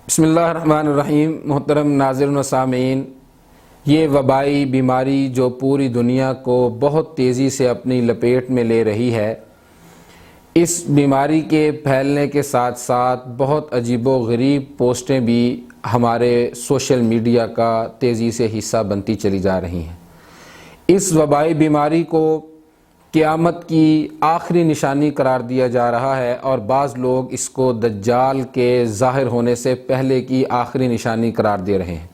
بسم اللہ الرحمن الرحیم۔ محترم ناظرین و سامعین، یہ وبائی بیماری جو پوری دنیا کو بہت تیزی سے اپنی لپیٹ میں لے رہی ہے، اس بیماری کے پھیلنے کے ساتھ ساتھ بہت عجیب و غریب پوسٹیں بھی ہمارے سوشل میڈیا کا تیزی سے حصہ بنتی چلی جا رہی ہیں۔ اس وبائی بیماری کو قیامت کی آخری نشانی قرار دیا جا رہا ہے، اور بعض لوگ اس کو دجال کے ظاہر ہونے سے پہلے کی آخری نشانی قرار دے رہے ہیں۔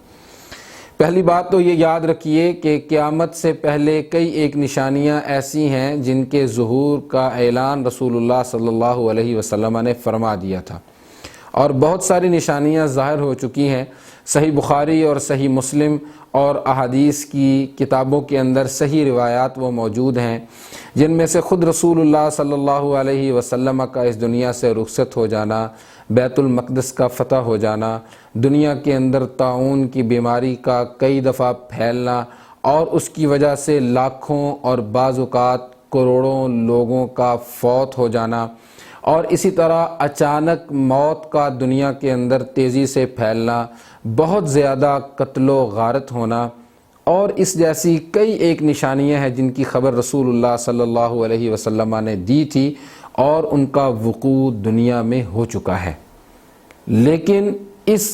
پہلی بات تو یہ یاد رکھیے کہ قیامت سے پہلے کئی ایک نشانیاں ایسی ہیں جن کے ظہور کا اعلان رسول اللہ صلی اللہ علیہ وسلم نے فرما دیا تھا، اور بہت ساری نشانیاں ظاہر ہو چکی ہیں۔ صحیح بخاری اور صحیح مسلم اور احادیث کی کتابوں کے اندر صحیح روایات وہ موجود ہیں جن میں سے خود رسول اللہ صلی اللہ علیہ وسلم کا اس دنیا سے رخصت ہو جانا، بیت المقدس کا فتح ہو جانا، دنیا کے اندر طاعون کی بیماری کا کئی دفعہ پھیلنا اور اس کی وجہ سے لاکھوں اور بعض اوقات کروڑوں لوگوں کا فوت ہو جانا، اور اسی طرح اچانک موت کا دنیا کے اندر تیزی سے پھیلنا، بہت زیادہ قتل و غارت ہونا، اور اس جیسی کئی ایک نشانیاں ہیں جن کی خبر رسول اللہ صلی اللہ علیہ وسلم نے دی تھی اور ان کا وقوع دنیا میں ہو چکا ہے۔ لیکن اس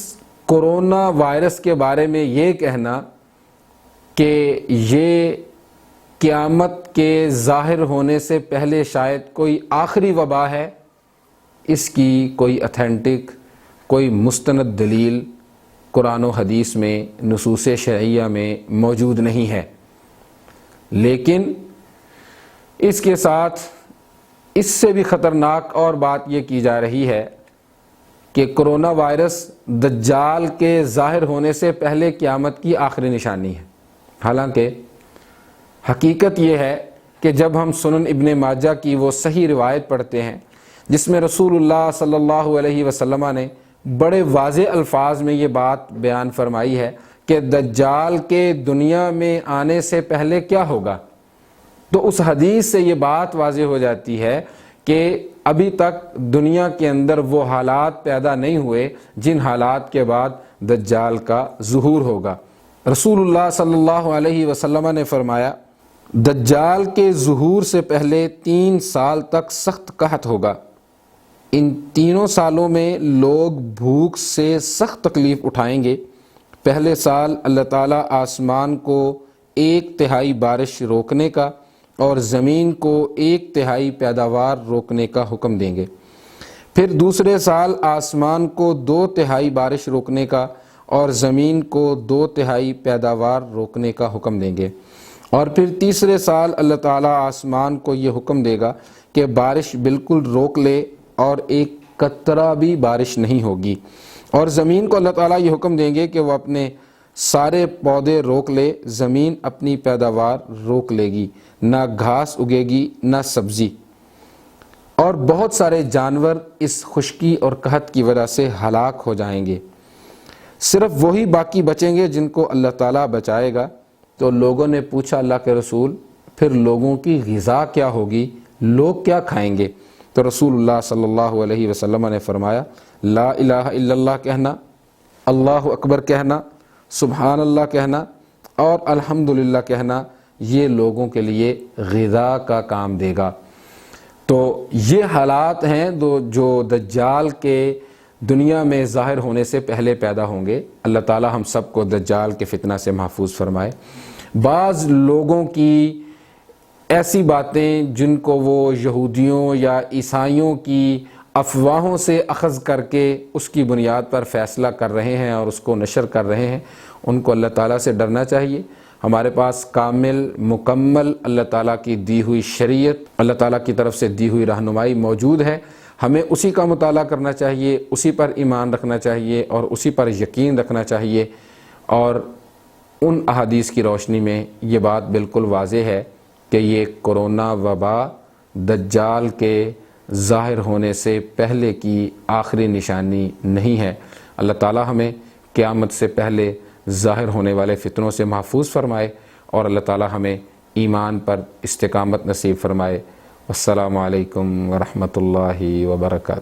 کرونا وائرس کے بارے میں یہ کہنا کہ یہ قیامت کے ظاہر ہونے سے پہلے شاید کوئی آخری وبا ہے، اس کی کوئی اتھینٹک، کوئی مستند دلیل قرآن و حدیث میں، نصوص شرعیہ میں موجود نہیں ہے۔ لیکن اس کے ساتھ اس سے بھی خطرناک اور بات یہ کی جا رہی ہے کہ کرونا وائرس دجال کے ظاہر ہونے سے پہلے قیامت کی آخری نشانی ہے۔ حالانکہ حقیقت یہ ہے کہ جب ہم سنن ابن ماجہ کی وہ صحیح روایت پڑھتے ہیں جس میں رسول اللہ صلی اللہ علیہ وسلم نے بڑے واضح الفاظ میں یہ بات بیان فرمائی ہے کہ دجال کے دنیا میں آنے سے پہلے کیا ہوگا، تو اس حدیث سے یہ بات واضح ہو جاتی ہے کہ ابھی تک دنیا کے اندر وہ حالات پیدا نہیں ہوئے جن حالات کے بعد دجال کا ظہور ہوگا۔ رسول اللہ صلی اللہ علیہ وسلم نے فرمایا، دجال کے ظہور سے پہلے 3 سال تک سخت قحط ہوگا۔ ان 3 سالوں میں لوگ بھوک سے سخت تکلیف اٹھائیں گے۔ پہلے سال اللہ تعالیٰ آسمان کو 1/3 بارش روکنے کا اور زمین کو 1/3 پیداوار روکنے کا حکم دیں گے۔ پھر دوسرے سال آسمان کو 2/3 بارش روکنے کا اور زمین کو 2/3 پیداوار روکنے کا حکم دیں گے، اور پھر تیسرے سال اللہ تعالیٰ آسمان کو یہ حکم دے گا کہ بارش بالکل روک لے اور ایک قطرہ بھی بارش نہیں ہوگی، اور زمین کو اللہ تعالیٰ یہ حکم دیں گے کہ وہ اپنے سارے پودے روک لے، زمین اپنی پیداوار روک لے گی، نہ گھاس اگے گی نہ سبزی، اور بہت سارے جانور اس خشکی اور قحط کی وجہ سے ہلاک ہو جائیں گے۔ صرف وہی باقی بچیں گے جن کو اللہ تعالیٰ بچائے گا۔ تو لوگوں نے پوچھا، اللہ کے رسول، پھر لوگوں کی غذا کیا ہوگی، لوگ کیا کھائیں گے؟ تو رسول اللہ صلی اللہ علیہ وسلم نے فرمایا، لا الہ الا اللہ کہنا، اللہ اکبر کہنا، سبحان اللہ کہنا اور الحمدللہ کہنا، یہ لوگوں کے لیے غذا کا کام دے گا۔ تو یہ حالات ہیں جو دجال کے دنیا میں ظاہر ہونے سے پہلے پیدا ہوں گے۔ اللہ تعالی ہم سب کو دجال کے فتنہ سے محفوظ فرمائے۔ بعض لوگوں کی ایسی باتیں جن کو وہ یہودیوں یا عیسائیوں کی افواہوں سے اخذ کر کے اس کی بنیاد پر فیصلہ کر رہے ہیں اور اس کو نشر کر رہے ہیں، ان کو اللہ تعالیٰ سے ڈرنا چاہیے۔ ہمارے پاس کامل مکمل اللہ تعالیٰ کی دی ہوئی شریعت، اللہ تعالیٰ کی طرف سے دی ہوئی رہنمائی موجود ہے، ہمیں اسی کا مطالعہ کرنا چاہیے، اسی پر ایمان رکھنا چاہیے اور اسی پر یقین رکھنا چاہیے، اور ان احادیث کی روشنی میں یہ بات بالکل واضح ہے کہ یہ کرونا وبا دجال کے ظاہر ہونے سے پہلے کی آخری نشانی نہیں ہے۔ اللہ تعالیٰ ہمیں قیامت سے پہلے ظاہر ہونے والے فتنوں سے محفوظ فرمائے، اور اللہ تعالیٰ ہمیں ایمان پر استقامت نصیب فرمائے۔ السلام علیکم ورحمۃ اللہ وبرکاتہ۔